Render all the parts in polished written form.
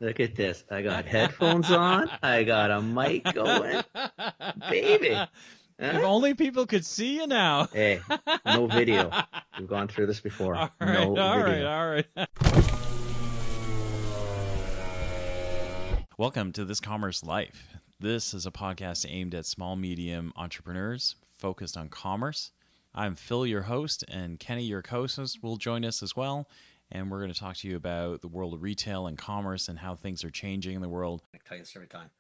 Look at this. I got headphones on. I got a mic going. Baby. If Huh? only people could see you now. Hey, no video. We've gone through this before. All right, No all right, video. all right. Welcome to This Commerce Life. This is a podcast aimed at small, medium entrepreneurs focused on commerce. I'm Phil, your host, and Kenny, your co-host, will join us as well. And we're going to talk to you about the world of retail and commerce and how things are changing in the world. I tell you this every time.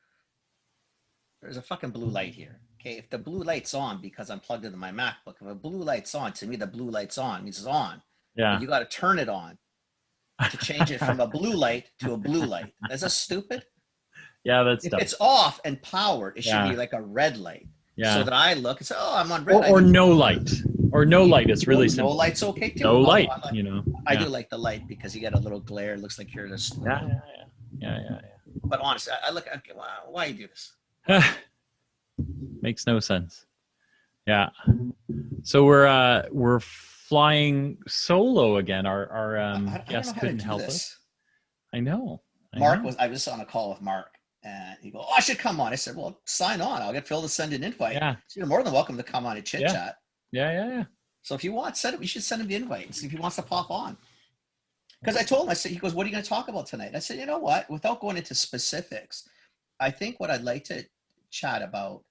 There's a fucking blue light here. Okay, if the blue light's on because I'm plugged into my MacBook, if a blue light's on, to me the blue light's on means it's on. Yeah. And you got to turn it on to change it from a blue light to a blue light. Is this stupid? Yeah, that's If dumb. it's off and powered, it should Yeah. be like a red light. Yeah. So that I look and say, oh, I'm on red. Or no light. Or no light. It's really No simple. light's okay too. No Oh, light, I like- you know. I do like the light because you get a little glare. It looks like you're just. Yeah. But honestly, I look. Okay, why you do this? Makes no sense. Yeah. So we're flying solo again. Our I don't know guest how to couldn't do help this. us. I know. I was on a call with Mark and he goes, oh, I should come on. I said, well, sign on. I'll get Phil to send an invite. Yeah. So you're more than welcome to come on and chit chat. Yeah. So if you want, we should send him the invite and see if he wants to pop on. Because I told him, I said, he goes, what are you going to talk about tonight? I said, you know what, without going into specifics, I think what I'd like to chat about,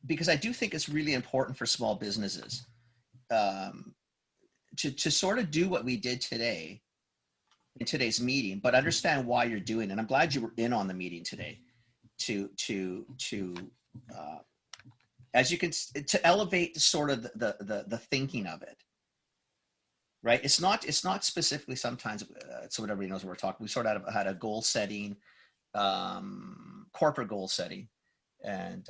because I do think it's really important for small businesses to sort of do what we did today in today's meeting, but understand why you're doing it. And I'm glad you were in on the meeting today to as you can, to elevate sort of the thinking of it, right? It's not specifically sometimes, so everybody knows what we're talking. We sort of had a goal setting, corporate goal setting, and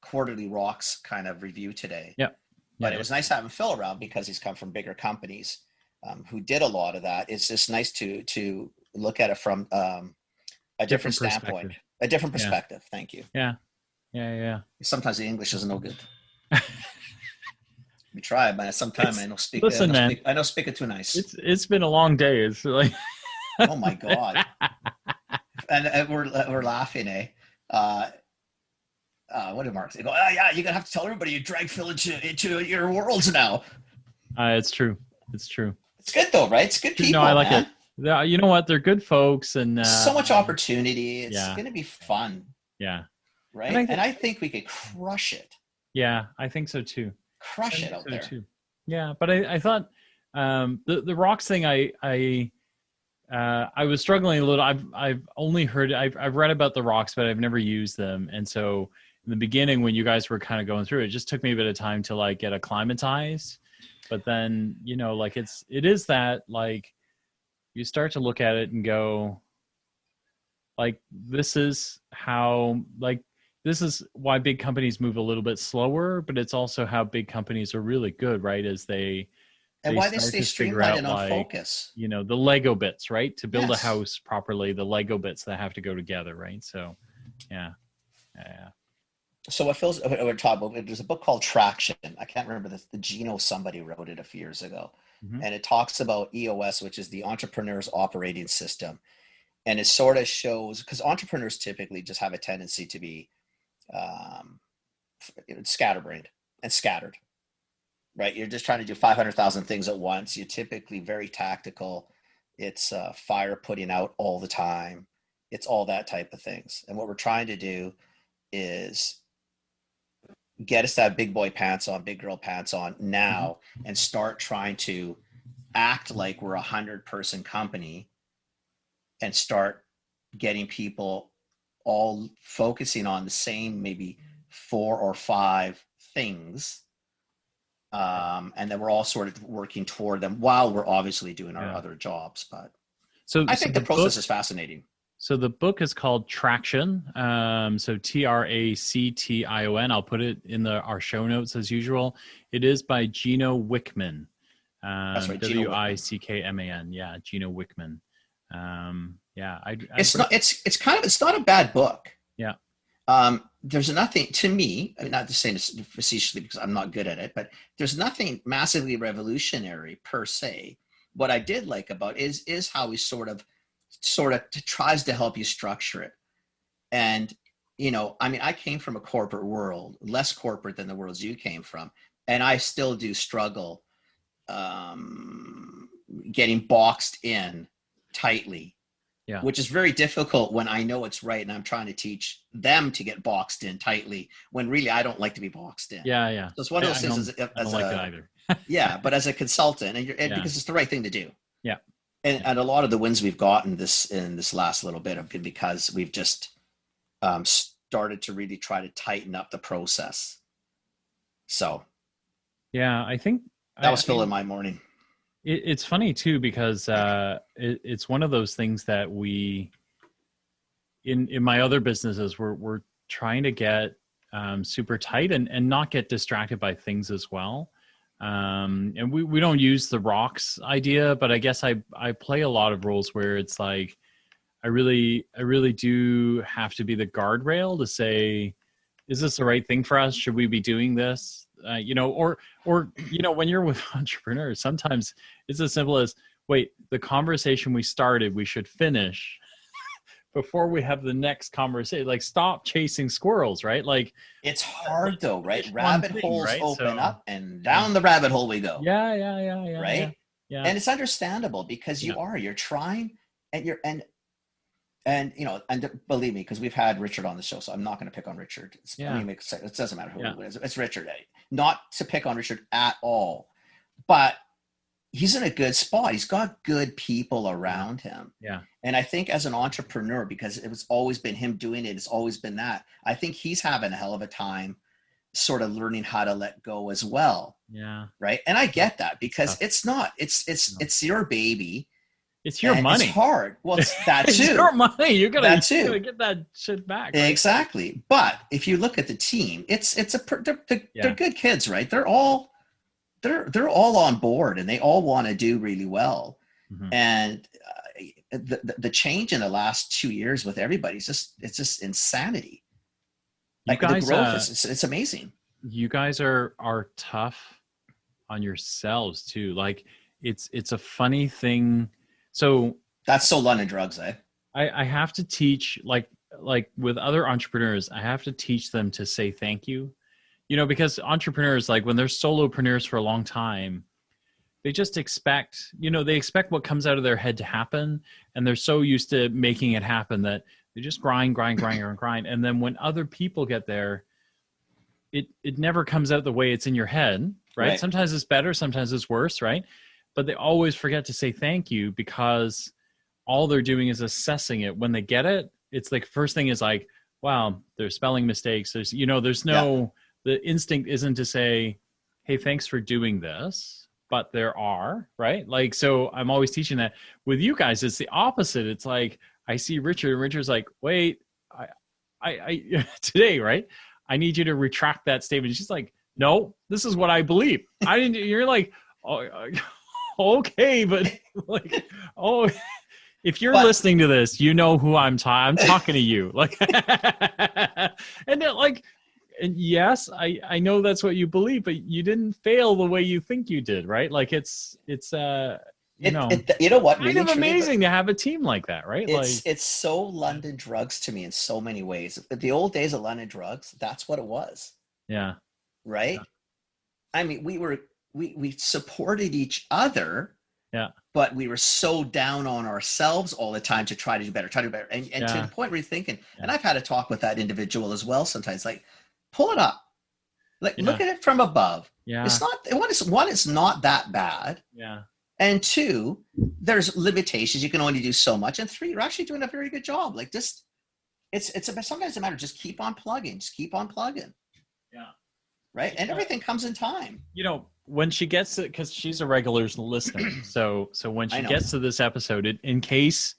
quarterly rocks kind of review today. Yeah. But it was nice having Phil around because he's come from bigger companies who did a lot of that. It's just nice to look at it from a different standpoint, a different perspective. Yeah. Thank you. Yeah. Sometimes the English is no good. We try, but sometimes I don't speak. Listen, man. I don't speak it too nice. It's been a long day. It's like, oh my god, and we're laughing, eh? What did Mark say? Go, oh, yeah, you're gonna have to tell everybody you drag Phil into your worlds now. It's true. It's good though, right? It's good people. No, I like man. it. You know what? They're good folks, and so much opportunity. It's gonna be fun. Yeah. Right. And I think we could crush it. Yeah, I think so too. Crush it out there. Too. Yeah, but I thought the rocks thing. I was struggling a little. I've only heard. I've read about the rocks, but I've never used them. And so in the beginning, when you guys were kind of going through it, just took me a bit of time to like get acclimatized. But then like it is that like you start to look at it and go like this is how like. This is why big companies move a little bit slower, but it's also how big companies are really good, right? As and why they stay streamlined and on focus. The Lego bits, right? To build a house properly, the Lego bits that have to go together, right? So, yeah. So what we're talking about, there's a book called Traction. I can't remember this. The Gino somebody wrote it a few years ago, and it talks about EOS, which is the Entrepreneur's Operating System, and it sort of shows because entrepreneurs typically just have a tendency to be scatterbrained and scattered, right? You're just trying to do 500,000 things at once. You're typically very tactical. It's fire putting out all the time. It's all that type of things. And what we're trying to do is get us to have big boy pants on, big girl pants on now, and start trying to act like we're 100-person company and start getting people all focusing on the same maybe 4 or 5 things, and then we're all sort of working toward them while we're obviously doing our other jobs. But I think the process is fascinating. So the book is called Traction. So Traction. I'll put it in our show notes as usual. It is by Gino Wickman. That's right, Wickman. Yeah, Gino Wickman. It's not a bad book. Yeah. There's nothing to me, I mean, not to say this facetiously because I'm not good at it, but there's nothing massively revolutionary per se. What I did like about is how we sort of sort of tries to help you structure it. And, you know, I mean, I came from a corporate world, less corporate than the worlds you came from. And I still do struggle getting boxed in tightly, which is very difficult when I know it's right and I'm trying to teach them to get boxed in tightly when really I don't like to be boxed in. Yeah. So it's one of those things I don't like it either. Yeah, but as a consultant, and because it's the right thing to do. Yeah. And a lot of the wins we've gotten in this last little bit have been because we've just started to really try to tighten up the process. So yeah, I think that was filling my morning. It's funny too, because it's one of those things that we, in my other businesses, we're trying to get super tight and not get distracted by things as well. And we don't use the rocks idea, but I guess I play a lot of roles where it's like, I really do have to be the guardrail to say, is this the right thing for us? Should we be doing this? You know, or, you know, when you're with entrepreneurs, sometimes it's as simple as, wait, the conversation we started, we should finish before we have the next conversation. Like, stop chasing squirrels, right? Like, it's hard though, right? Rabbit holes right? open up and down the rabbit hole we go. Yeah. Right. Yeah. And it's understandable because you're trying and you know, and believe me, because we've had Richard on the show, so I'm not going to pick on Richard. It doesn't matter who it is. It's Richard. Not to pick on Richard at all, but he's in a good spot. He's got good people around him. Yeah. And I think as an entrepreneur, because it was always been him doing it, it's always been that. I think he's having a hell of a time sort of learning how to let go as well. Yeah. Right. And I get that because it's your baby. It's your money. It's hard. Well, it's that too. It's your money. You gotta get that shit back. Right? Exactly. But if you look at the team, they're good kids, right? They're all on board and they all want to do really well. Mm-hmm. And the change in the last 2 years with everybody it's just insanity. Like the growth it's amazing. You guys are tough on yourselves too. Like it's a funny thing. So that's so London drugs, eh? I have to teach, like with other entrepreneurs, I have to teach them to say thank you. You know, because entrepreneurs, like when they're solopreneurs for a long time, they just expect, you know, they expect what comes out of their head to happen. And they're so used to making it happen that they just grind. And then when other people get there, it never comes out the way it's in your head, right? Sometimes it's better, sometimes it's worse, right? But they always forget to say thank you because all they're doing is assessing it. When they get it, it's like first thing is like, wow, there's spelling mistakes. There's, you know, there's no, the instinct isn't to say, hey, thanks for doing this, but there are, right? Like, so I'm always teaching that. With you guys, it's the opposite. It's like, I see Richard and Richard's like, wait, I today, right? I need you to retract that statement. She's like, no, this is what I believe. I didn't, you're like, oh, okay, but like, oh, if you're listening to this, you know who I'm talking to you. Like, and then like, and yes, I know that's what you believe, but you didn't fail the way you think you did, right? Like it's you know what? Really kind of amazing to have a team like that, right? It's so London drugs to me in so many ways. The old days of London drugs, that's what it was. Yeah. Right. Yeah. I mean, we supported each other. Yeah. But we were so down on ourselves all the time to try to do better, and to the point where you're thinking. And I've had a talk with that individual as well. Sometimes, like, pull it up, like look at it from above. Yeah. It's not one. It's not that bad. Yeah. And two, there's limitations. You can only do so much. And three, you're actually doing a very good job. Like just, sometimes a matter. Just keep on plugging. Just keep on plugging. Yeah. Right. And everything comes in time. You know, when she gets to, because she's a regular listener. So when she gets to this episode, in case,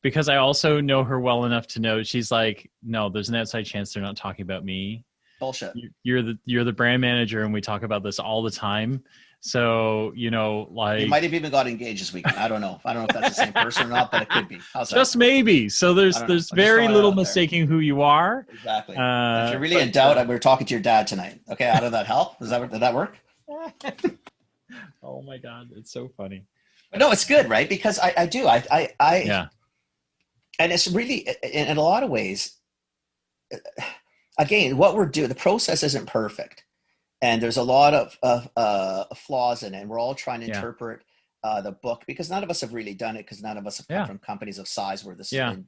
because I also know her well enough to know she's like, no, there's an outside chance they're not talking about me. Bullshit. You're the brand manager, and we talk about this all the time. So, you know, like, you might have even got engaged this weekend. I don't know if that's the same person or not, but it could be. How's just that? Maybe. So there's very little mistaking who you are. Exactly. If you're really in doubt, we're talking to your dad tonight. Okay, how did that help? Did that work? Oh my God, it's so funny. No, it's good, right? Because I do. And it's really, in a lot of ways, again, what we're doing, the process isn't perfect. And there's a lot of flaws in it. And we're all trying to interpret the book, because none of us have really done it, because none of us have come from companies of size where this has been done.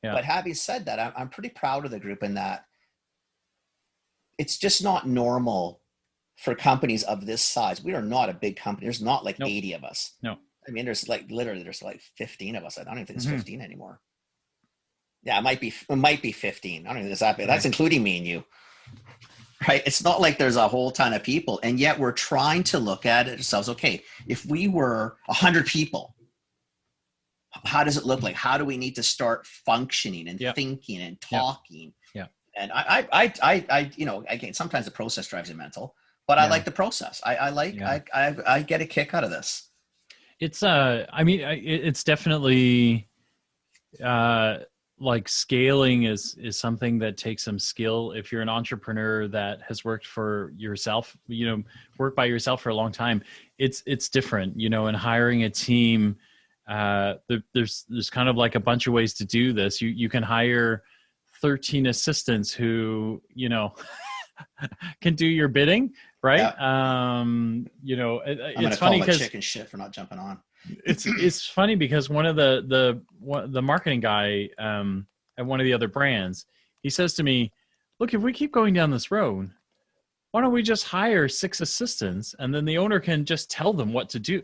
Yeah. But having said that, I'm pretty proud of the group in that it's just not normal for companies of this size. We are not a big company. There's not like 80 of us. No. I mean, there's like 15 of us. I don't even think it's 15 anymore. Yeah, it might be 15. I don't think it's that big. That's including me and you. Right? It's not like there's a whole ton of people. And yet we're trying to look at it ourselves. Okay, if we were 100 people, how does it look like? How do we need to start functioning and thinking and talking? Yeah. And I, you know, again, sometimes the process drives you mental, but I like the process. I get a kick out of this. It's, I mean, it's definitely, like scaling is something that takes some skill. If you're an entrepreneur that has worked for yourself, you know, worked by yourself for a long time, it's different, you know, and hiring a team, there's kind of like a bunch of ways to do this. You can hire 13 assistants who, you know, can do your bidding, right? Yeah. You know, it's funny because chicken shit for not jumping on. It's funny because one of the marketing guy at one of the other brands, he says to me, "Look, if we keep going down this road, why don't we just hire 6 assistants and then the owner can just tell them what to do?"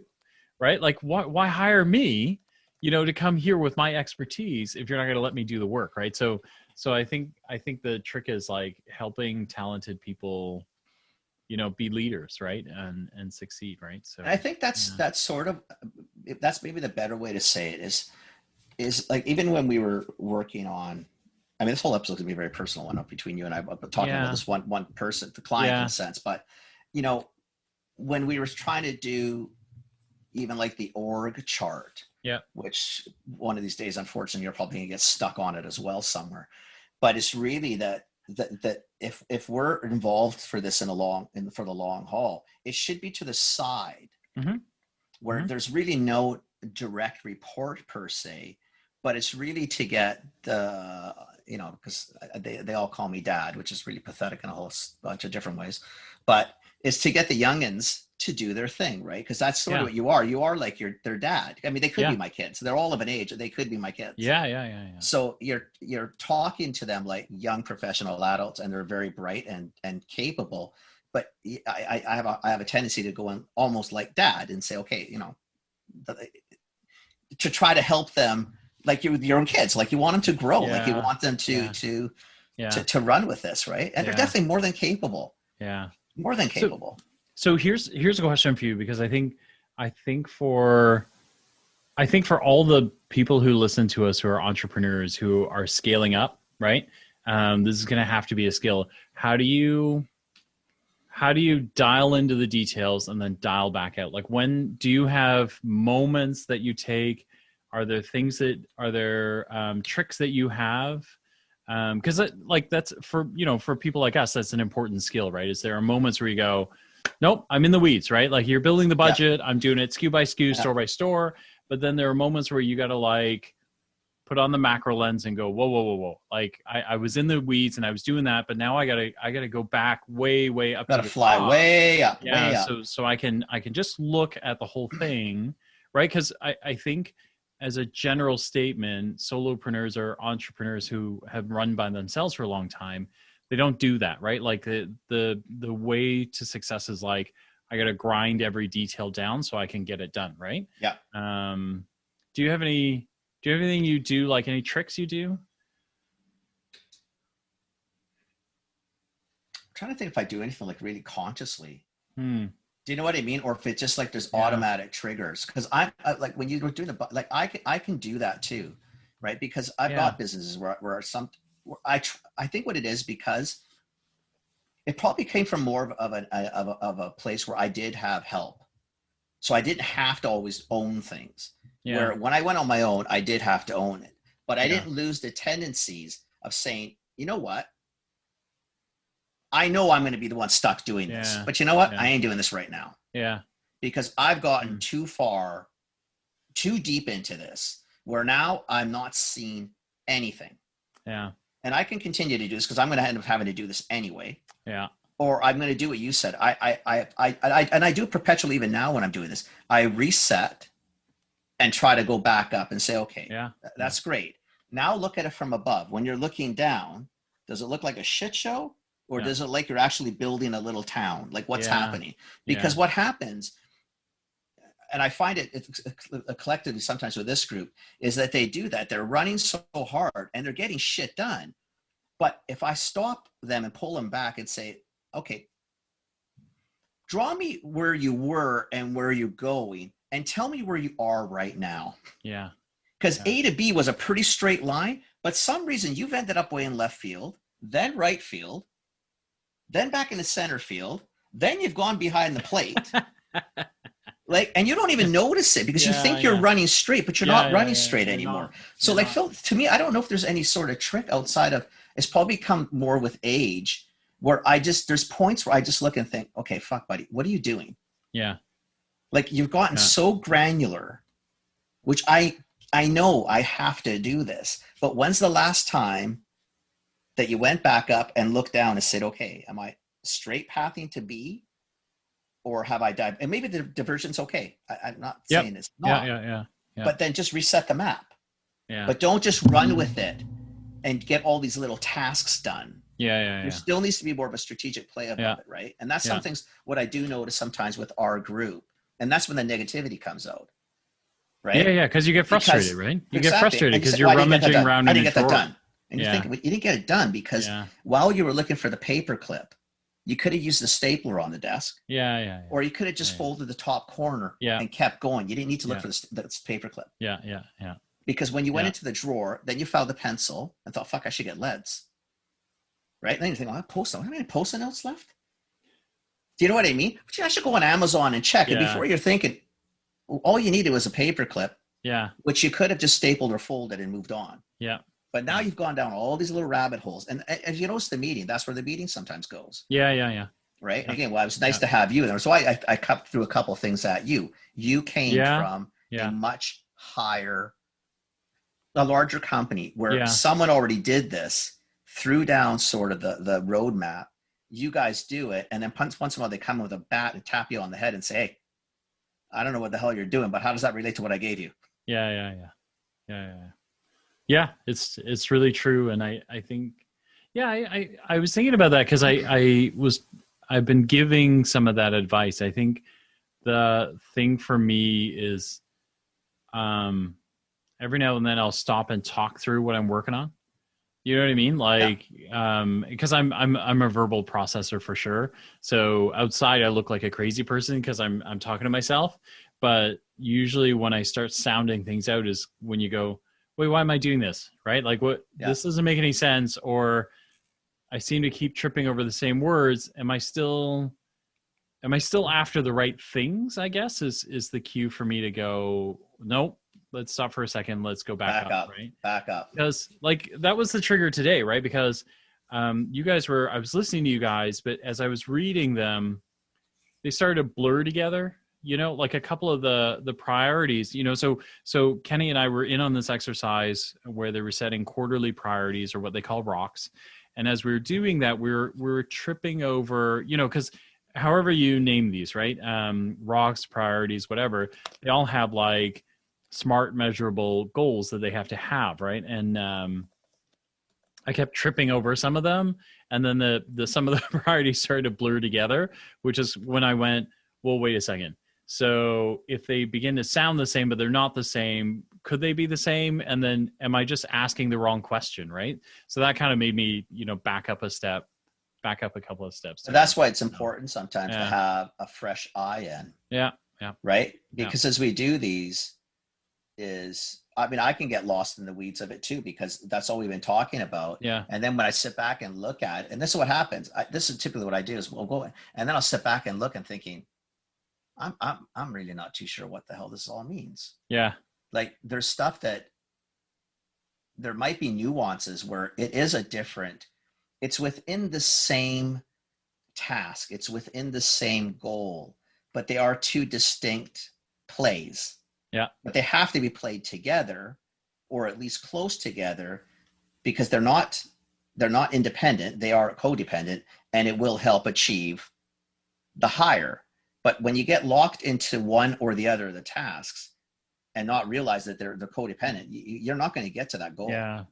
Right? Like, why hire me, you know, to come here with my expertise if you're not going to let me do the work, right? So I think the trick is like helping talented people, you know, be leaders, right, and succeed, right? So I think that's sort of, that's maybe the better way to say it is like, even when we were working on, I mean, this whole episode is gonna be a very personal one up between you and I, but talking about this one person, the client in a sense, but you know, when we were trying to do even like the org chart, which one of these days, unfortunately, you're probably gonna get stuck on it as well somewhere. But it's really that if we're involved for this for the long haul, it should be to the side where there's really no direct report per se, but it's really to get the, you know, because they all call me dad, which is really pathetic in a whole bunch of different ways, but it's to get the youngins to do their thing, right? Because that's sort of what you are. You are like their dad. I mean, they could be my kids. They're all of an age. They could be my kids. Yeah. So you're talking to them like young professional adults, and they're very bright and capable. But I have a tendency to go in almost like dad and say, okay, you know, to try to help them like you with your own kids. Like you want them to grow. Like you want them to run with this, right? And they're definitely more than capable. Yeah. More than capable. So here's a question for you, because I think for all the people who listen to us who are entrepreneurs who are scaling up, right? This is going to have to be a skill. How do you dial into the details and then dial back out? Like, when do you have moments that you take? Are there tricks that you have? Because like that's for people like us, that's an important skill, right? Is there are moments where you go, nope, I'm in the weeds, right? Like you're building the budget, I'm doing it SKU by SKU, store by store. But then there are moments where you got to like put on the macro lens and go, whoa. Like I was in the weeds and I was doing that, but now I gotta go back way up. Gotta fly top. Way up. Yeah. Way up. So I can just look at the whole thing, right? Because I think, as a general statement, solopreneurs are entrepreneurs who have run by themselves for a long time. They don't do that, right? Like the way to success is like, I got to grind every detail down so I can get it done, right? Yeah. Do you have anything you do, like any tricks you do? I'm trying to think if I do anything like really consciously. Do you know what I mean? Or if it's just like there's automatic triggers, because I like when you were doing like I can do that too, right? Because I've got businesses where I think what it is, because it probably came from more of a place where I did have help, so I didn't have to always own things. Yeah. Where when I went on my own, I did have to own it, but I didn't lose the tendencies of saying, you know what? I know I'm going to be the one stuck doing this, but you know what? I ain't doing this right now. Yeah. Because I've gotten too deep into this where now I'm not seeing anything. Yeah. And I can continue to do this because I'm going to end up having to do this anyway. Yeah. Or I'm going to do what you said. I do perpetually, even now when I'm doing this, I reset and try to go back up and say, okay, Yeah. that's great. Now look at it from above. When you're looking down, does it look like a shit show? Or does it like you're actually building a little town? Like what's happening? Because what happens, and I find it's collectively sometimes with this group, is that they do that. They're running so hard and they're getting shit done. But if I stop them and pull them back and say, okay, draw me where you were and where you're going and tell me where you are right now. Yeah. Because A to B was a pretty straight line, but some reason you've ended up way in left field, then right field, then back in the center field, then you've gone behind the plate. And you don't even notice it because you think you're running straight, but you're not running straight anymore. So Phil, to me, I don't know if there's any sort of trick outside of, it's probably come more with age where there's points where I just look and think, okay, fuck buddy, what are you doing? Yeah. Like you've gotten so granular, which I know I have to do this, but when's the last time that you went back up and looked down and said, okay, am I straight pathing to B or have I died? And maybe the diversion's okay. I'm not saying it's not. Yeah. But then just reset the map. Yeah. But don't just run with it and get all these little tasks done. There still needs to be more of a strategic play about it, right? And that's something what I do notice sometimes with our group. And that's when the negativity comes out. Right? Yeah, because you get frustrated, right? You get frustrated because you're rummaging around I in didn't get that done. And you think, well, you didn't get it done because while you were looking for the paper clip, you could have used the stapler on the desk. Or you could have just folded the top corner and kept going. You didn't need to look for the paper clip. Yeah. Because when you went into the drawer, then you found the pencil and thought, fuck, I should get leads. Right? And then you think, well, how many post-it notes left? Do you know what I mean? I should go on Amazon and check. And before you're thinking, all you needed was a paper clip. Which you could have just stapled or folded and moved on. But now you've gone down all these little rabbit holes. And as you notice the meeting, that's where the meeting sometimes goes. Right? Again, well, it was nice to have you there. So I cut through a couple of things at you. You came from a much higher, a larger company where someone already did this, threw down sort of the roadmap. You guys do it. And then once in a while they come with a bat and tap you on the head and say, hey, I don't know what the hell you're doing, but how does that relate to what I gave you? Yeah, it's really true. And I think, I was thinking about that because I've been giving some of that advice. I think the thing for me is every now and then I'll stop and talk through what I'm working on. You know what I mean? Like, because I'm a verbal processor for sure. So outside I look like a crazy person because I'm talking to myself. But usually when I start sounding things out is when you go, wait, why am I doing this? Right? Like this doesn't make any sense. Or I seem to keep tripping over the same words. Am I still after the right things, I guess is the cue for me to go, nope. Let's stop for a second. Let's go back up, right? Back up. Because like that was the trigger today, right? Because you guys I was listening to you guys, but as I was reading them, they started to blur together, like a couple of the priorities, so Kenny and I were in on this exercise where they were setting quarterly priorities or what they call rocks. And as we were doing that, we were tripping over, because however you name these, right? Rocks, priorities, whatever, they all have like smart measurable goals that they have to have, right? And I kept tripping over some of them, and then the some of the priorities started to blur together, which is when I went, well, wait a second. So if they begin to sound the same but they're not the same, could they be the same? And then am I just asking the wrong question, right? So that kind of made me back up a couple of steps. So that's why it's important sometimes to have a fresh eye in. Right? Because as we do these, I can get lost in the weeds of it too, because that's all we've been talking about. And then when I sit back and look at it, and this is what happens. This is typically what I do is we'll go, and then I'll sit back and look and thinking, I'm really not too sure what the hell this all means. Like there's stuff that there might be nuances where it is it's within the same task. It's within the same goal, but they are two distinct plays. But they have to be played together or at least close together, because they're not independent, they are codependent, and it will help achieve the higher. But when you get locked into one or the other of the tasks and not realize that they're codependent, you're not going to get to that goal. Yeah.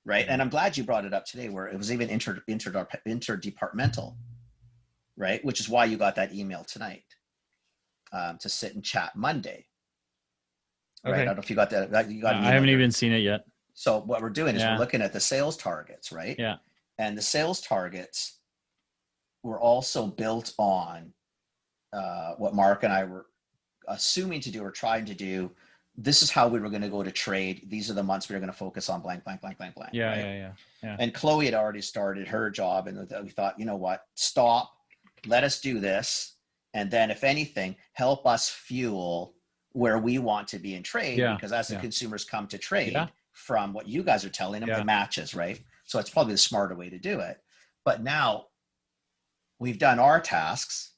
Right. And I'm glad you brought it up today, where it was even interdepartmental, right? Which is why you got that email tonight, to sit and chat Monday. Right. Okay. I don't know if you got that. You got. I haven't even seen it yet. So what we're doing is we're looking at the sales targets, right? Yeah. And the sales targets were also built on what Mark and I were assuming to do or trying to do. This is how we were going to go to trade. These are the months we were going to focus on blank. Yeah, right? yeah. And Chloe had already started her job, and we thought, you know what, stop, let us do this. And then if anything, help us fuel where we want to be in trade, because as the consumers come to trade from what you guys are telling them, it matches, right? So it's probably the smarter way to do it. But now we've done our tasks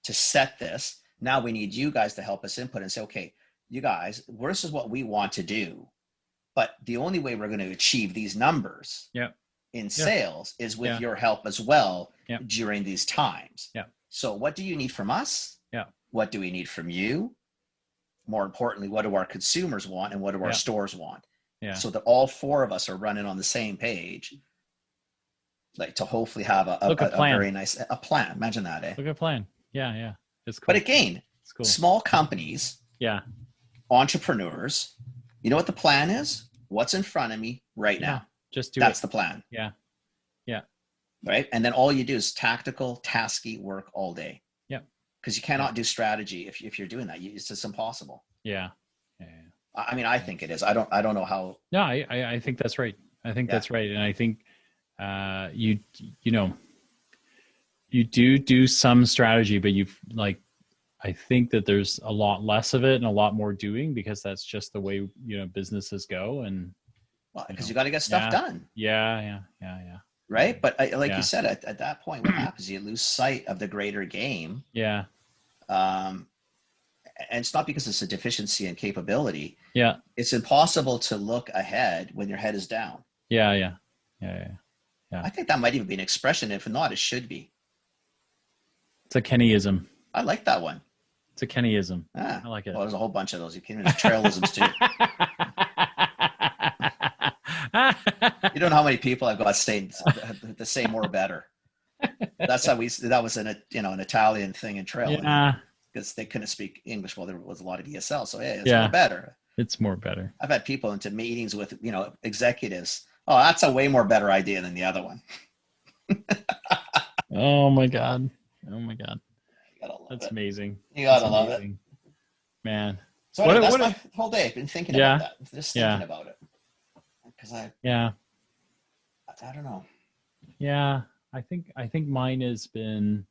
to set this. Now we need you guys to help us input and say, okay, you guys, this is what we want to do. But the only way we're going to achieve these numbers in sales is with your help as well during these times. So what do you need from us? What do we need from you? More importantly, what do our consumers want and what do our stores want? So that all four of us are running on the same page, like to hopefully have a very nice plan. Imagine that, eh? Look at a plan. Yeah. It's cool. But again, it's cool. Small companies, entrepreneurs, you know what the plan is? What's in front of me right now? Just do That's the plan. Yeah. Right. And then all you do is tactical, tasky work all day. Yeah. Because you cannot do strategy if you're doing that. It's just impossible. Yeah. I mean, I think it is. I don't know how. No, I think that's right. I think that's right. And I think you do some strategy, but I think that there's a lot less of it and a lot more doing, because that's just the way, businesses go. And because you got to get stuff done. Yeah. Right. But you said, at that point, what happens? You lose sight of the greater game. Yeah. And it's not because it's a deficiency in capability. Yeah. It's impossible to look ahead when your head is down. Yeah. I think that might even be an expression. If not, it should be. It's a Kennyism. I like that one. It's a Kennyism. I like it. Well, there's a whole bunch of those. You can use trailisms too. You don't know how many people I've got saying to say more better. That's how that was an Italian thing in trail. Because they couldn't speak English. Well, there was a lot of ESL. So it's more better. It's more better. I've had people into meetings with, executives. Oh, that's a way more better idea than the other one. Oh my God. That's amazing. You gotta love it, man. So that's my whole day. I've been thinking about that. Just thinking about it. Because I don't know. Yeah, I think mine has been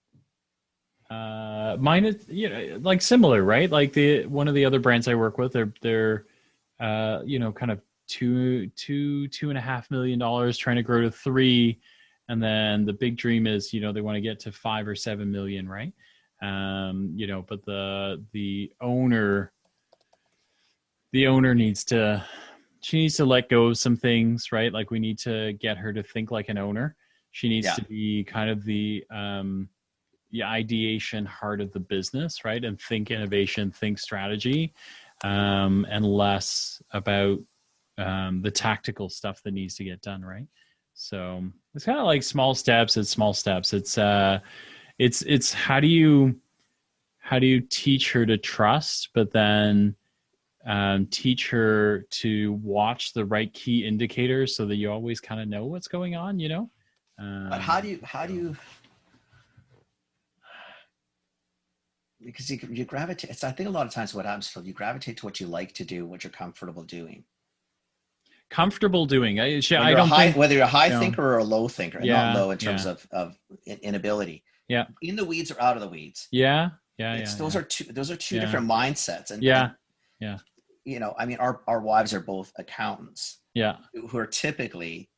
mine is like similar, right? Like one of the other brands I work with, they're kind of $2.5 million, trying to grow to $3 million, and then the big dream is they want to get to 5 or 7 million, right? But the owner needs to let go of some things, right? Like we need to get her to think like an owner. She needs to be kind of the ideation heart of the business, right? And think innovation, think strategy, and less about the tactical stuff that needs to get done, right? So it's kind of like small steps. It's small steps. It's how do you teach her to trust, but then teach her to watch the right key indicators so that you always kind of know what's going on, But how do you because you gravitate. I think a lot of times what happens, Phil, you gravitate to what you like to do, what you're comfortable doing. Whether you're a high thinker or a low thinker, and not low in terms of inability. Yeah. In the weeds or out of the weeds. Those are two different mindsets. And I mean, our wives are both accountants. Yeah. Who are typically,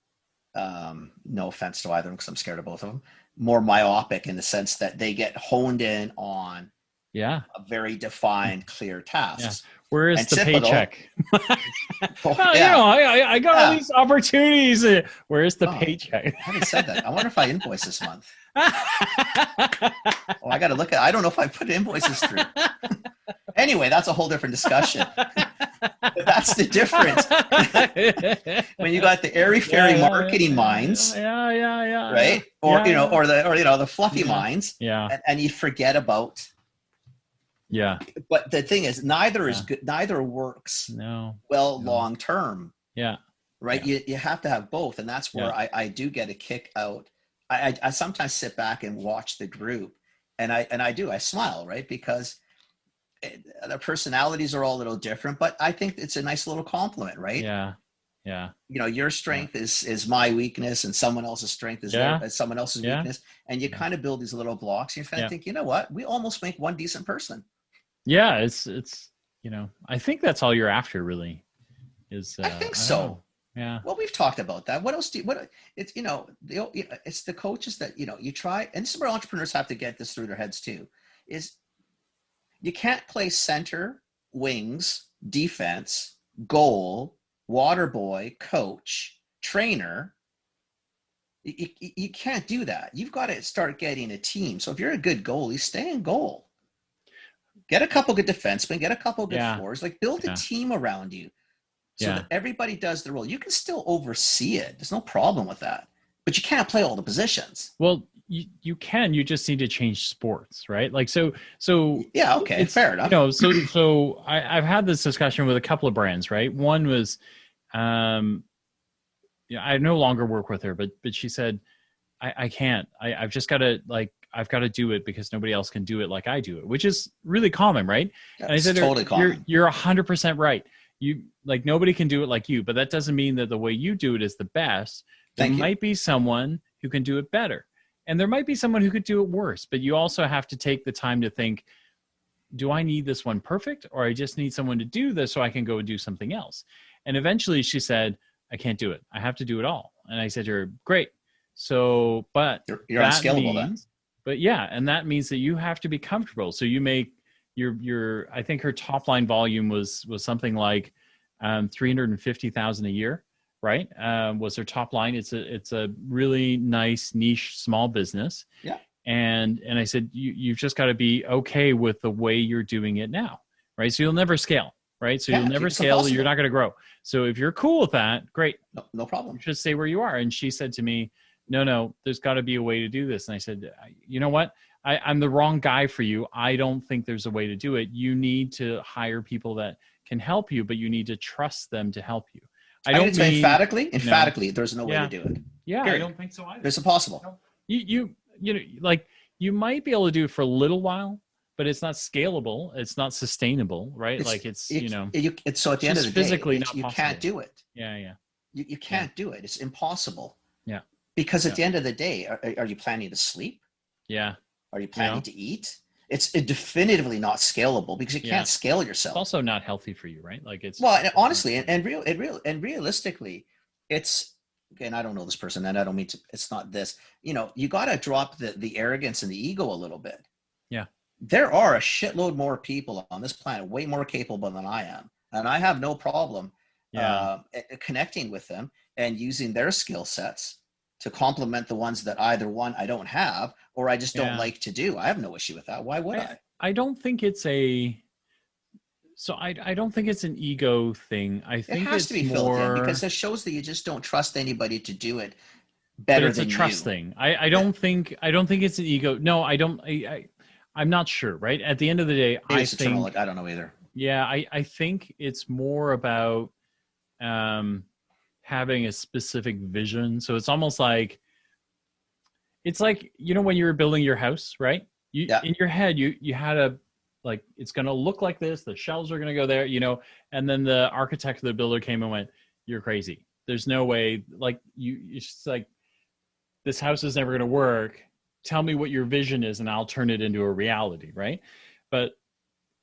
no offense to either of them, because I'm scared of both of them, more myopic in the sense that they get honed in on a very defined, clear tasks. Where is And the typical. paycheck? Oh, Well, yeah. I got all Yeah. these opportunities. Where is the Oh, paycheck? Having said that, I wonder if I invoice this month. Oh, I got to look at. I don't know if I put invoices through. Anyway, that's a whole different discussion. But that's the difference. When you got the airy fairy marketing minds, yeah, right? Or yeah, or the fluffy minds, yeah, and you forget about. yeah. But the thing is, neither is Yeah. good. Neither works No, well no. long term, Yeah, right? You have to have both, and that's where Yeah. I do get a kick out. I sometimes sit back and watch the group, and I smile, right? Because the personalities are all a little different, but I think it's a nice little compliment, right? yeah, yeah, You know, your strength is my weakness, and someone else's strength is someone else's Yeah. weakness, and you kind of build these little blocks. And you kind of think, you know what? We almost make one decent person. yeah. It's I think that's all you're after, really. Is I think so. Yeah. Well, we've talked about that. What else do you, what it's it's the coaches that you try, and this is where entrepreneurs have to get this through their heads too, is you can't play center, wings, defense, goal, water boy, coach, trainer. You can't do that. You've got to start getting a team. So if you're a good goalie, stay in goal. Get a couple good defensemen, get a couple good fours, like build a team around you so that everybody does their role. You can still oversee it. There's no problem with that, but you can't play all the positions. Well, you can, you just need to change sports, right? Like, so yeah. Okay. Fair enough. You know, so I've had this discussion with a couple of brands, right? One was, I no longer work with her, but she said, I can't, I've just got to I've got to do it because nobody else can do it like I do it, which is really common, right? That's and I said, totally common. You're 100% right. You nobody can do it like you, but that doesn't mean that the way you do it is the best. There might be someone who can do it better. And there might be someone who could do it worse, but you also have to take the time to think, do I need this one perfect? Or I just need someone to do this so I can go and do something else. And eventually she said, I can't do it. I have to do it all. And I said to her, great. So, but you're unscalable then. But yeah, and that means that you have to be comfortable. So you make your I think her top line volume was something like 350,000 a year, right? Was her top line. It's a really nice niche small business. Yeah. And I said, you've just got to be okay with the way you're doing it now, right? So you'll never scale, right? So you'll never scale. You're not going to grow. So if you're cool with that, great. No problem. Just stay where you are. And she said to me, no, there's got to be a way to do this. And I said, you know what? I'm the wrong guy for you. I don't think there's a way to do it. You need to hire people that can help you, but you need to trust them to help you. I don't mean emphatically, there's no way to do it. Yeah, period. I don't think so either. It's impossible. You know, like you might be able to do it for a little while, but it's not scalable. It's not sustainable, right? So at the end of the day, physically you can't do it. Yeah. You can't do it. It's impossible. Yeah. Because at the end of the day, are you planning to sleep? Yeah. Are you planning to eat? It's definitively not scalable because you can't scale yourself. It's also not healthy for you, right? Like it's honestly and realistically, it's, again, I don't know this person and I don't mean to, it's not this, you got to drop the arrogance and the ego a little bit. Yeah. There are a shitload more people on this planet, way more capable than I am. And I have no problem connecting with them and using their skill sets to complement the ones that either one I don't have or I just don't like to do. I have no issue with that. Why would I? I don't think it's I don't think it's an ego thing. I think it has to be filled in because it shows that you just don't trust anybody to do it better than you. It's a trust thing. I don't think it's an ego. No, I don't. I'm not sure. Right at the end of the day, I think I don't know either. Yeah, I think it's more about having a specific vision. So it's almost like, it's like, when you were building your house, right? In your head, you had like, it's going to look like this. The shelves are going to go there, and then the architect or the builder came and went, you're crazy. There's no way, like it's just like, this house is never going to work. Tell me what your vision is and I'll turn it into a reality. Right. But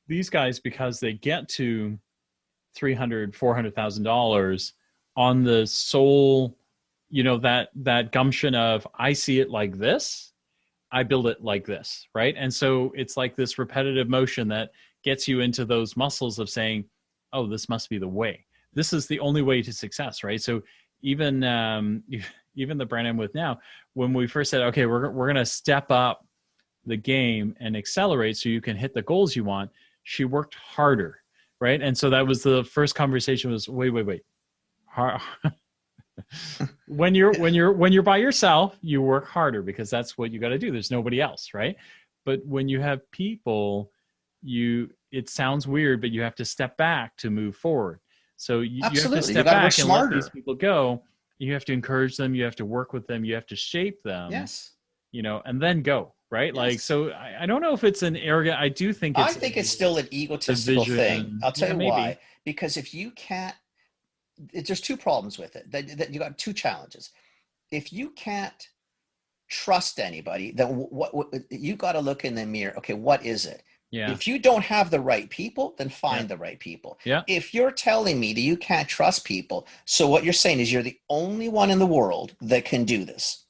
these guys, because they get to $300,000, $400,000 on the sole, that gumption of, I see it like this, I build it like this, right? And so it's like this repetitive motion that gets you into those muscles of saying, oh, this must be the way. This is the only way to success, right? So even even the brand I'm with now, when we first said, okay, we're going to step up the game and accelerate so you can hit the goals you want, she worked harder, right? And so that was the first conversation was, wait. when you're by yourself, you work harder because that's what you got to do. There's nobody else, right? But when you have people, it sounds weird, but you have to step back to move forward. So you have to step back and let these people go. You have to encourage them. You have to work with them. You have to shape them. Yes. And then go, right? Yes. Like, so I don't know if it's an arrogant, I think it's still an egotistical thing. I'll tell you why. Because if you can't, there's two problems with it. That you got two challenges. If you can't trust anybody, then what you got to look in the mirror. Okay, what is it? Yeah. If you don't have the right people, then find the right people. Yeah. If you're telling me that you can't trust people, so what you're saying is you're the only one in the world that can do this.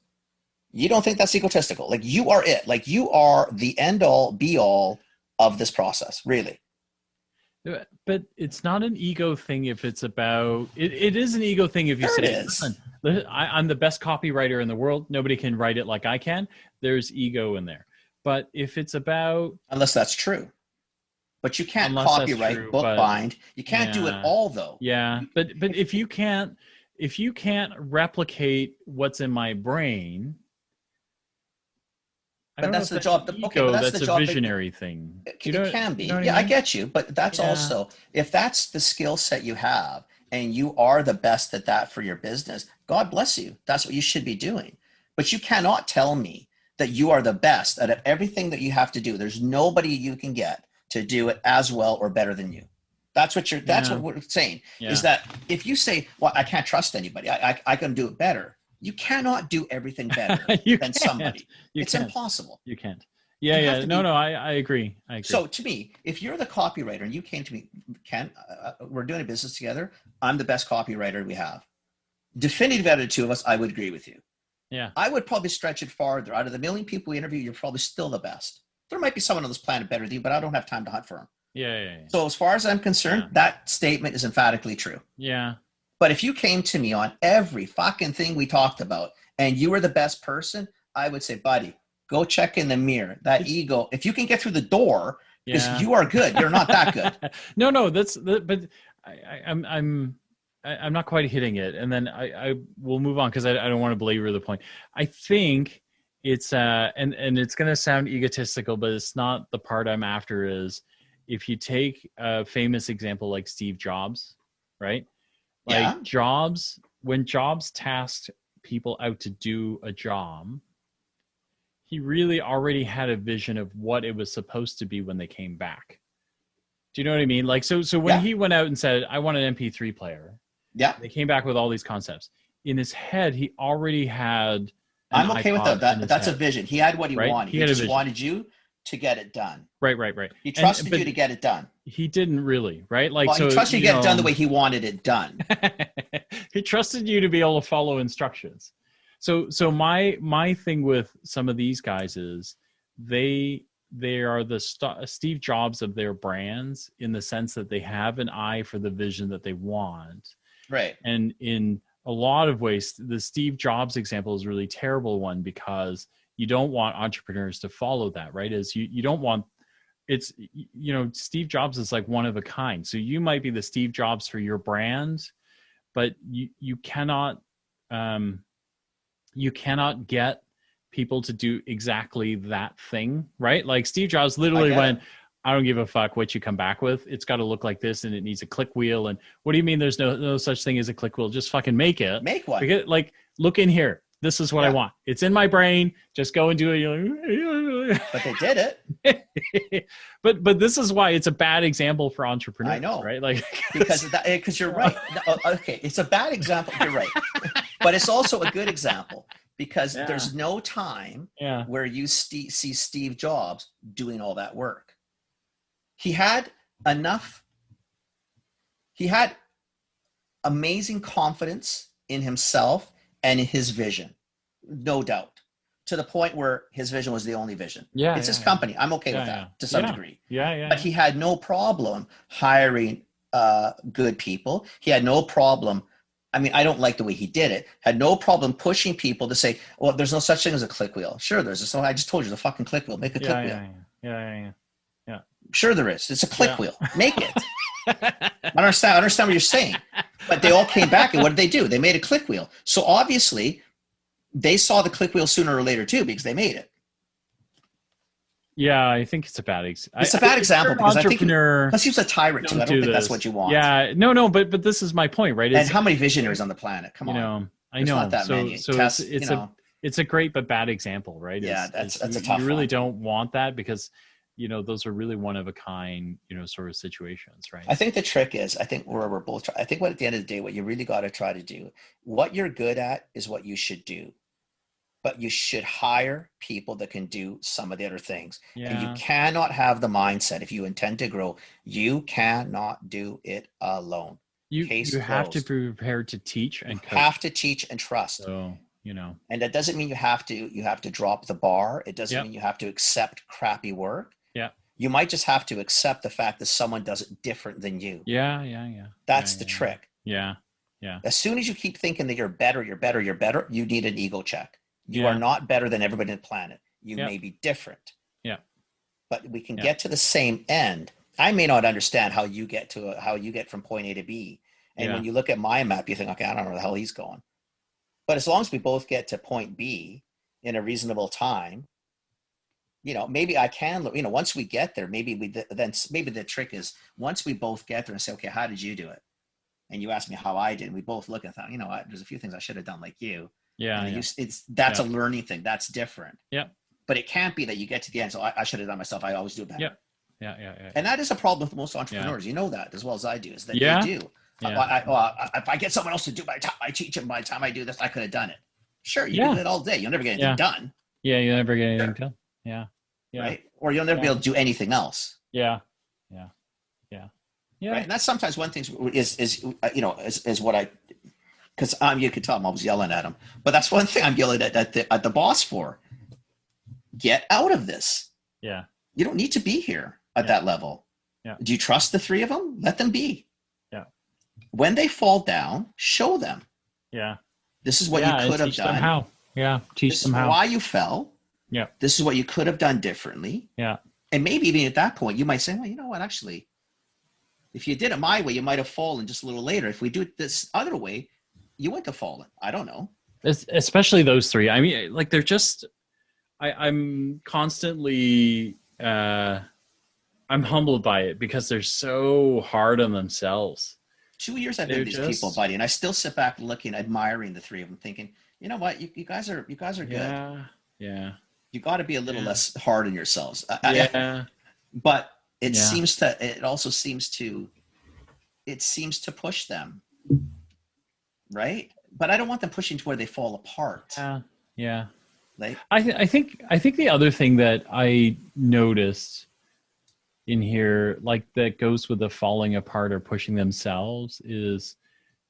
You don't think that's egotistical. Like you are it. Like you are the end all be all of this process, really. But it's not an ego thing if it's about it is an ego thing if you say, listen, I'm the best copywriter in the world. Nobody can write it like I can. There's ego in there. But if it's about... Unless that's true. But you can't copyright, bookbind. You can't do it all, though. Yeah, but if you can't replicate what's in my brain... But that's the job. That's a visionary thing. It can be. Yeah, I get you. But that's also... If that's the skill set you have, and you are the best at that for your business, God bless you. That's what you should be doing. But you cannot tell me that you are the best at everything that you have to do. There's nobody you can get to do it as well or better than you. That's what what we're saying is that if you say, well, I can't trust anybody. I can do it better. You cannot do everything better than somebody. It's impossible. You can't. Yeah. No, I agree. So to me, if you're the copywriter and you came to me, Ken, we're doing a business together. I'm the best copywriter we have. Definitive out of the two of us, I would agree with you. Yeah, I would probably stretch it farther. Out of the million people we interview, you're probably still the best. There might be someone on this planet better than you, but I don't have time to hunt for them. Yeah. So as far as I'm concerned, that statement is emphatically true. Yeah. But if you came to me on every fucking thing we talked about and you were the best person, I would say, buddy, go check in the mirror. That ego, if you can get through the door, because you are good, you're not that good. No, but I'm not quite hitting it. And then I will move on because I don't want to belabor the point. I think it's, and it's going to sound egotistical, but it's not the part I'm after is if you take a famous example like Steve Jobs, right? Like Jobs, when Jobs tasked people out to do a job, he really already had a vision of what it was supposed to be when they came back. Do you know what I mean? Like, so when he went out and said, I want an MP3 player. Yeah. They came back with all these concepts. In his head, he already had... I'm okay with that. That's a vision. He had what he wanted. He just wanted you to get it done. Right. He trusted you to get it done. He didn't really, right? Like, he trusted you to get it done the way he wanted it done. He trusted you to be able to follow instructions. So my thing with some of these guys is they are the Steve Jobs of their brands in the sense that they have an eye for the vision that they want. Right. And in a lot of ways, the Steve Jobs example is a really terrible one because you don't want entrepreneurs to follow that, right? As you don't want, it's, Steve Jobs is like one of a kind. So you might be the Steve Jobs for your brand, but you cannot get people to do exactly that thing, right? Like Steve Jobs literally went, I don't give a fuck what you come back with. It's got to look like this and it needs a click wheel. And what do you mean there's no such thing as a click wheel? Just fucking make it. Make one. Because, like, look in here. This is what I want. It's in my brain. Just go and do it. But they did it. But this is why it's a bad example for entrepreneurs. I know, right? Like because you're right. Okay, it's a bad example. You're right, but it's also a good example because there's no time where you see Steve Jobs doing all that work. He had amazing confidence in himself and in his vision, no doubt, to the point where his vision was the only vision. It's his company. I'm okay with that to some degree. But he had no problem hiring good people. He had no problem. I mean, I don't like the way he did it. Had no problem pushing people to say, well, there's no such thing as a click wheel. Sure, there's. So I just told you, the fucking click wheel. Make a click wheel. Yeah. Sure there is. It's a click wheel. Make it. I understand what you're saying. But they all came back, and what did they do? They made a click wheel. So obviously, they saw the click wheel sooner or later too, because they made it. Yeah, I think it's a bad example. It's a bad example because entrepreneur. Because he's a tyrant too. I don't think that's what you want. Yeah, no, but this is my point, right? And how many visionaries on the planet? Come on. I know. Not that many. So it's a great but bad example, right? Yeah, that's a tough one. You really don't want that because, those are really one of a kind, sort of situations, right? I think the trick is, I think where we're both, I think what at the end of the day, what you really got to try to do, what you're good at is what you should do. But you should hire people that can do some of the other things. Yeah. And you cannot have the mindset, if you intend to grow, you cannot do it alone. You have to be prepared to teach and coach. You have to teach and trust. So, And that doesn't mean you have to drop the bar. It doesn't mean you have to accept crappy work. Yeah. You might just have to accept the fact that someone does it different than you. Yeah. That's the trick. Yeah. As soon as you keep thinking that you're better, you need an ego check. You are not better than everybody on the planet. You may be different. Yeah. But we can get to the same end. I may not understand how you get from point A to B. And when you look at my map, you think, okay, I don't know where the hell he's going. But as long as we both get to point B in a reasonable time, maybe I can, once we get there, maybe the trick is once we both get there and say, okay, how did you do it? And you ask me how I did. We both look and thought, there's a few things I should have done like you. Yeah. That's a learning thing. That's different. Yeah. But it can't be that you get to the end. So I should have done myself. I always do it better. Yeah. And that is a problem with most entrepreneurs. You know that as well as I do, is that they do. Yeah. If I get someone else to do my time, I teach them by the time I do this, I could have done it. Sure. You do it all day. You'll never get anything done. Yeah. You'll never get anything done. Yeah. Right. Or you'll never be able to do anything else. Yeah. Right. And that's sometimes one thing is what I, because you could tell I'm always yelling at him, but that's one thing I'm yelling at the boss for. Get out of this. Yeah. You don't need to be here at that level. Yeah. Do you trust the three of them? Let them be. Yeah. When they fall down, show them. Yeah. This is what you could have teach done. Them how. Yeah. Teach them how. This is why you fell. Yeah. This is what you could have done differently. Yeah. And maybe even at that point, you might say, well, you know what, actually, if you did it my way, you might have fallen just a little later. If we do it this other way, you wouldn't have fallen. I don't know. Especially those three. I mean, like they're just, I'm constantly, I'm humbled by it because they're so hard on themselves. 2 years I've been these people, buddy, and I still sit back looking, admiring the three of them, thinking, you know what, you guys are good. Yeah. You got to be a little less hard on yourselves. But it also seems to push them, right? But I don't want them pushing to where they fall apart. Yeah. Like I think the other thing that I noticed in here, like that goes with the falling apart or pushing themselves, is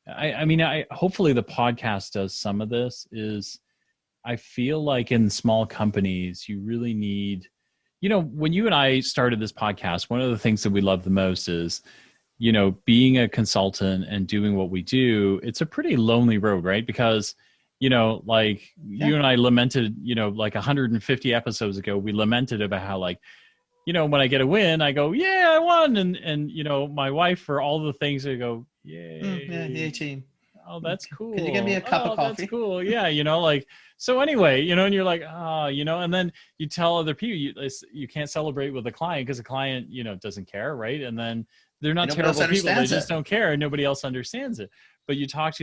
I mean hopefully the podcast does some of this, is I feel like in small companies you really need, when you and I started this podcast, one of the things that we love the most is, being a consultant and doing what we do. It's a pretty lonely road, right? Because, you and I lamented, like 150 episodes ago, we lamented about how, like, when I get a win, I go, yeah, I won. And my wife, for all the things, I go, yay. Yay, team. Oh, that's cool. Can you give me a cup of coffee? That's cool. Yeah. So anyway, and you're like, and then you tell other people you can't celebrate with a client because the client, doesn't care. Right. And then they're not terrible people. They just don't care. And nobody else understands it. But I talk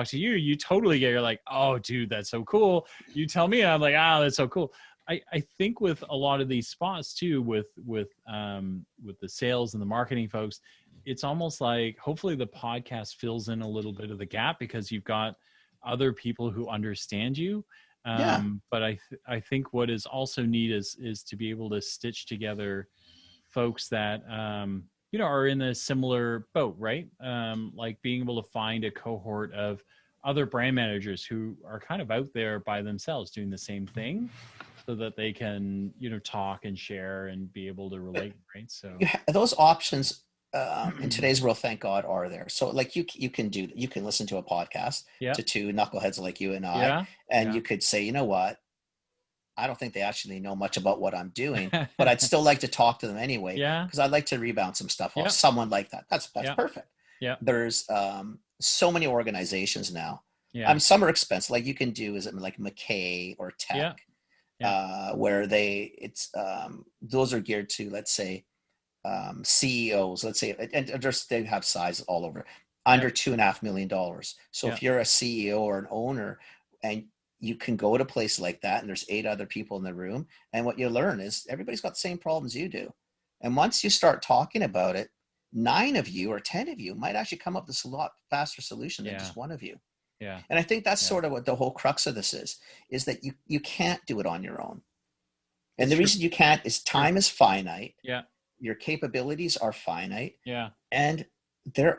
to you, you totally get, you're like, oh dude, that's so cool. You tell me, I'm like, that's so cool. I think with a lot of these spots too, with the sales and the marketing folks, it's almost like hopefully the podcast fills in a little bit of the gap because you've got other people who understand you. But I think what is also neat is to be able to stitch together folks that, are in a similar boat, right? Like being able to find a cohort of other brand managers who are kind of out there by themselves doing the same thing, so that they can, talk and share and be able to relate, right? So those options, in today's world, thank God, are there. So like you can listen to a podcast Yeah. to two knuckleheads like you and I, Yeah. and Yeah. you could say, you know what? I don't think they actually know much about what I'm doing, but I'd still like to talk to them anyway. Yeah. Because I'd like to rebound some stuff off Yeah. someone like that. That's Yeah. perfect. Yeah. There's so many organizations now. Yeah. Some are expensive. Like you can do is it like McKay or Tech, Yeah. Yeah. where those are geared to, let's say, CEOs, let's say, and they have size all over, under $2.5 million. So if you're a CEO or an owner, and you can go to places like that, and there's 8 other people in the room, and what you learn is everybody's got the same problems you do. And once you start talking about it, 9 of you or 10 of you might actually come up with a lot faster solution than just one of you. Yeah. And I think that's sort of what the whole crux of this is that you can't do it on your own. And the reason you can't is time is finite. Yeah. Your capabilities are finite. Yeah. And there's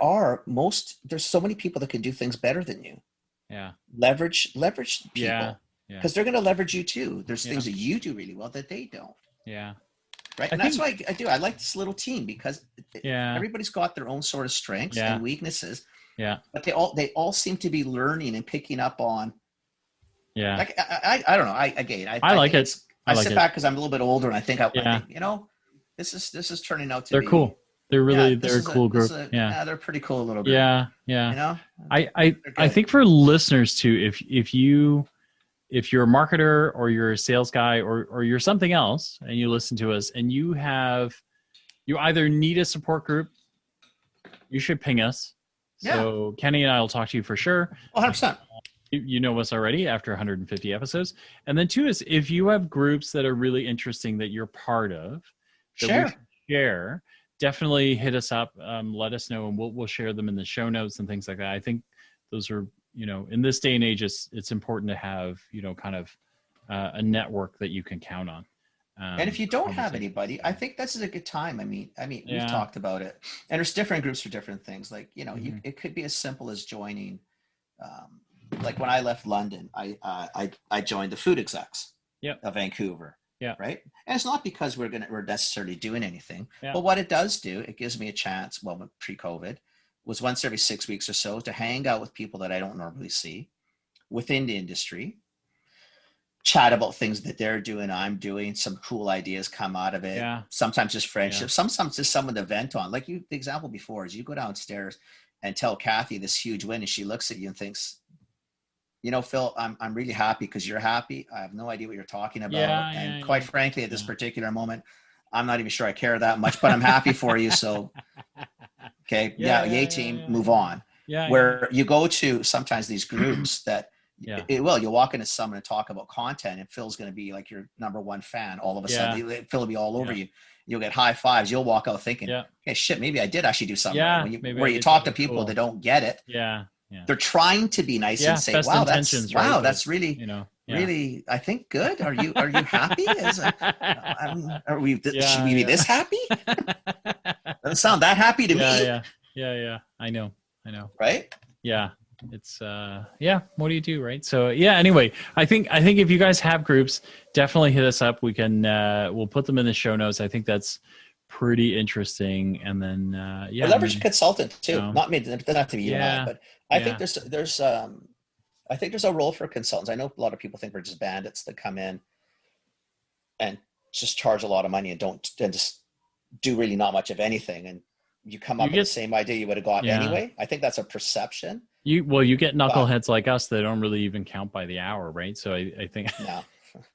so many people that can do things better than you. Yeah. Leverage people. Yeah. Because they're going to leverage you too. There's things that you do really well that they don't. Yeah. Right. And that's why I like this little team, because everybody's got their own sort of strengths and weaknesses. Yeah. But they all seem to be learning and picking up on. Yeah. Like, I don't know. I like it. I sit back because I'm a little bit older, and I think, this is turning out to be. They're cool. They're really they're a cool group. They're pretty cool little group. Yeah. Yeah. I think for listeners too, if you're a marketer or you're a sales guy or you're something else and you listen to us and you either need a support group, you should ping us. So Kenny and I will talk to you for sure. 100%. You know us already after 150 episodes. And then 2 is if you have groups that are really interesting that you're part of, share, definitely hit us up. Let us know, and we'll share them in the show notes and things like that. I think those are, in this day and age, it's important to have, kind of a network that you can count on. And if you don't have anybody, I think this is a good time. I mean, we've talked about it, and there's different groups for different things. Like, it could be as simple as joining. Like when I left London, I joined the Food Execs of Vancouver. Yeah. Right. And it's not because we're necessarily doing anything, but what it does do, it gives me a chance. Well, pre-COVID was once every 6 weeks or so to hang out with people that I don't normally see within the industry, chat about things that they're doing, I'm doing, some cool ideas come out of it. Yeah. Sometimes just friendship, sometimes just someone to vent on. Like the example before is you go downstairs and tell Kathy this huge win, and she looks at you and thinks, Phil, I'm really happy because you're happy. I have no idea what you're talking about. And quite frankly, at this particular moment, I'm not even sure I care that much, but I'm happy for you. So, okay. Yay team, move on. Where you go to sometimes these groups that you'll walk into someone and talk about content, and Phil's going to be like your number one fan. All of a sudden, Phil will be all over you. You'll get high fives. You'll walk out thinking, okay, shit, maybe I did actually do something. Where you talk to people that don't get it. They're trying to be nice and say, "Wow, that's really, really, I think good. Are you happy? Should we be this happy? Doesn't sound that happy to me." Yeah. I know. Right? Yeah. It's what do you do, right? So anyway, I think if you guys have groups, definitely hit us up. We can we'll put them in the show notes. I think that's pretty interesting. And then leverage a consultant too. Not me, it doesn't have to be you and I, but I think there's a role for consultants. I know a lot of people think we're just bandits that come in and just charge a lot of money and just do really not much of anything, and you come up with the same idea you would have got anyway. I think that's a perception. You get knuckleheads like us that don't really even count by the hour, right? So I think no,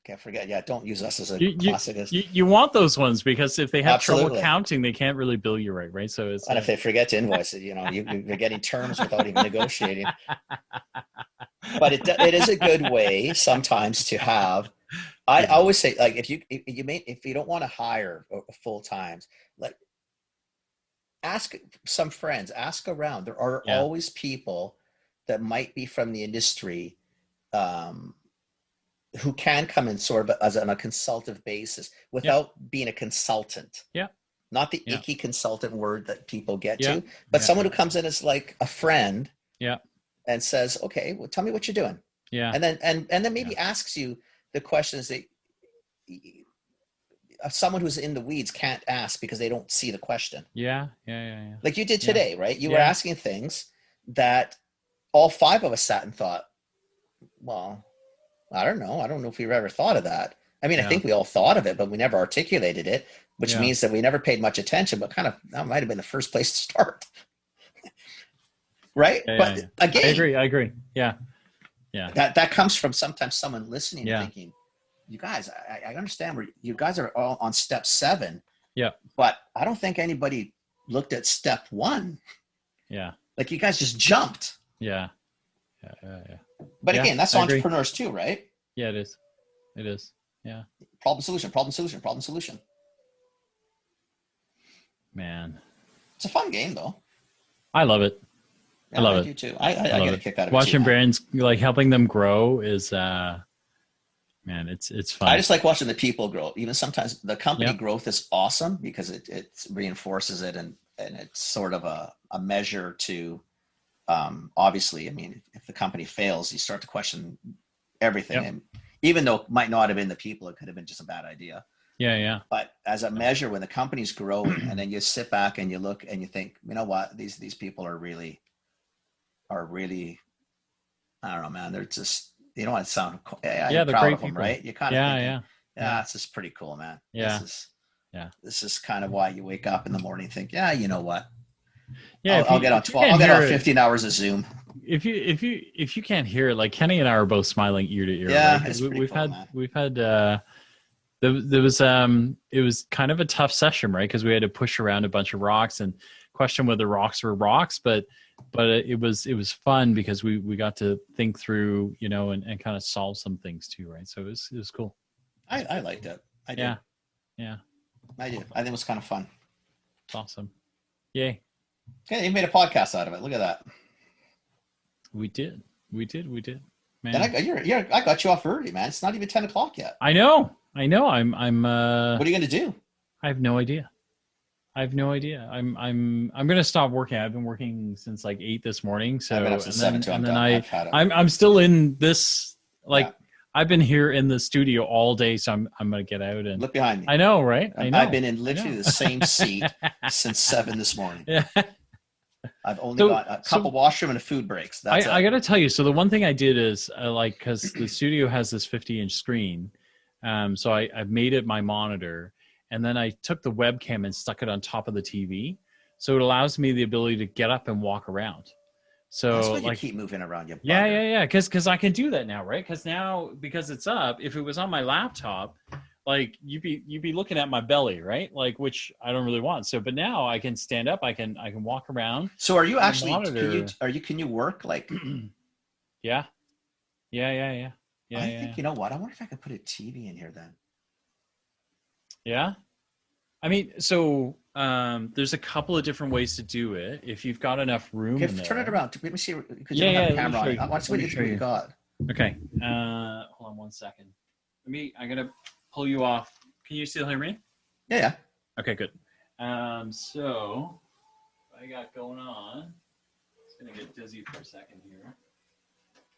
can't forget. Yeah, don't use us as a classic. You want those ones, because if they have trouble counting, they can't really bill you right? So it's if they forget to invoice it, you're getting terms without even negotiating. But it is a good way sometimes to have. I always say, like, if you don't want to hire full times, like, ask some friends, ask around. There are always people that might be from the industry who can come in sort of on a consultative basis without being a consultant. Yeah. Not the icky consultant word that people get to, but someone who comes in as like a friend and says, okay, well, tell me what you're doing. Yeah. And then maybe asks you the questions that someone who's in the weeds can't ask because they don't see the question. Yeah. Like you did today, right? You were Yeah. asking things that all 5 of us sat and thought, well, I don't know. I don't know if we've ever thought of that. I mean, I think we all thought of it, but we never articulated it, which means that we never paid much attention, but kind of that might have been the first place to start. Right? But again, I agree. Yeah. That comes from sometimes someone listening and thinking, you guys, I understand where you guys are all on step 7. Yeah. But I don't think anybody looked at step 1. Yeah. Like you guys just jumped. Yeah. But again, that's entrepreneurs too, right? Yeah, it is. Yeah. Problem solution. Man. It's a fun game though. I love it. Yeah, I love it. do too. I get a kick out of it. Watching brands, like helping them grow is, man, it's fun. I just like watching the people grow. Even sometimes the company growth is awesome because it reinforces it and it's sort of a measure to, obviously, I mean, if the company fails, you start to question everything. And even though it might not have been the people, it could have been just a bad idea. Yeah. But as a measure, when the company's growing and then you sit back and you look and you think, you know what, these people are really, I don't know, man. They're just, you don't want to sound, you're they're proud great of them, people. right? You kind of thinking, this is pretty cool, man. Yeah. This is kind of why you wake up in the morning and think, you know what? Yeah. I'll get on 12. I'll get on 15 hours of Zoom. If you can't hear it, like Kenny and I are both smiling ear to ear. Yeah, right? it's we've cool, had there was it was kind of a tough session, right? Because we had to push around a bunch of rocks and question whether rocks were rocks, but it was fun because we got to think through, and kind of solve some things too, right? So it was cool. I liked it. I do. Yeah. I do. I think it was kind of fun. It's awesome. Yay. Okay, you made a podcast out of it. Look at that. We did. Man. Then I got you off early, man. It's not even 10 o'clock yet. I know. I'm what are you gonna do? I have no idea. I'm gonna stop working. I've been working since like 8 this morning. So I've been up since 7 too. I'm still in this, like, I've been here in the studio all day, so I'm gonna get out and look behind me. I know, right? I know. I've been in literally the same seat since 7 this morning. Yeah. I've only got a couple washroom and a food breaks. That's I got to tell you. So the one thing I did is because the studio has this 50-inch screen, so I've made it my monitor, and then I took the webcam and stuck it on top of the TV, so it allows me the ability to get up and walk around. So that's why you keep moving around. You yeah. Because I can do that now, right? Because it's up. If it was on my laptop, like you'd be looking at my belly, right? Like, which I don't really want. So, but now I can stand up. I can walk around. So, are you actually? Can you work like? Yeah. I think you know what? I wonder if I could put a TV in here then. Yeah. I mean, so there's a couple of different ways to do it. If you've got enough room. Okay, turn it around. Let me see. Because you don't have a camera on it. I want to see what you got. Okay. Hold on 1 second. I'm gonna pull you off. Can you still hear me? Yeah. Okay, good. So what I got going on. It's gonna get dizzy for a second here.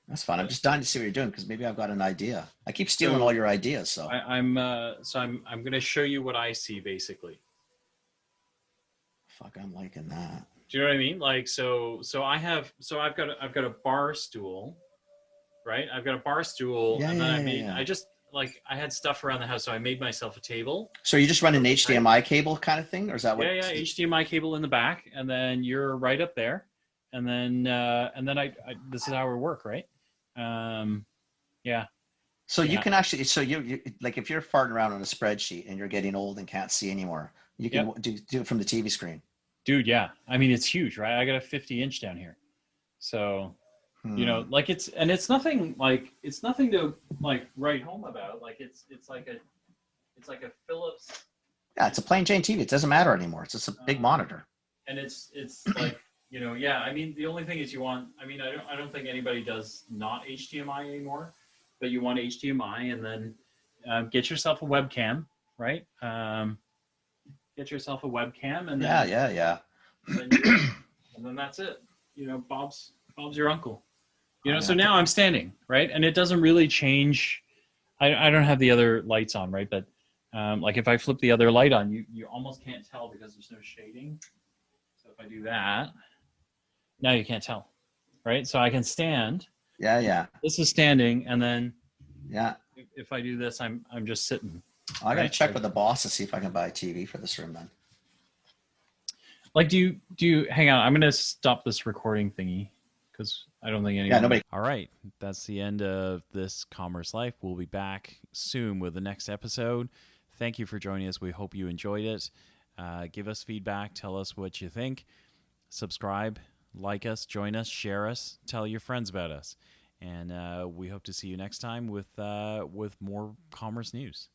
That's fine. I'm just dying to see what you're doing because maybe I've got an idea. I keep stealing all your ideas, so I'm gonna show you what I see basically. Fuck, I'm liking that. Do you know what I mean? Like I've got a bar stool, right? I've got a bar stool, and then I had stuff around the house, so I made myself a table. So you just run an HDMI cable kind of thing, or is that what? Yeah, HDMI cable in the back, and then you're right up there, and then I this is how we work, right? Yeah. So you can actually, so you like if you're farting around on a spreadsheet and you're getting old and can't see anymore, you can do it from the TV screen. Dude, yeah. I mean, it's huge, right? I got a 50-inch down here, so. Like it's nothing to like write home about. Like it's like a Philips. Yeah, it's a plain Jane TV. It doesn't matter anymore. It's just a big monitor. And it's like, I mean, the only thing is I don't think anybody does not HDMI anymore, but you want HDMI, and then get yourself a webcam, right? Get yourself a webcam, and then yeah. And then that's it. Bob's your uncle. So now I'm standing, right? And it doesn't really change. I don't have the other lights on, right? But Like if I flip the other light on, you almost can't tell because there's no shading. So if I do that, now you can't tell, right? So I can stand. Yeah. This is standing, and then Yeah. if I do this, I'm just sitting. I got to check with the boss to see if I can buy a TV for this room then. Like, do you hang on? I'm gonna stop this recording thingy because I don't think anyone. Yeah, nobody. All right, that's the end of this Commerce Life. We'll be back soon with the next episode. Thank you for joining us. We hope you enjoyed it. Give us feedback. Tell us what you think. Subscribe, like us, join us, share us, tell your friends about us. And we hope to see you next time with more commerce news.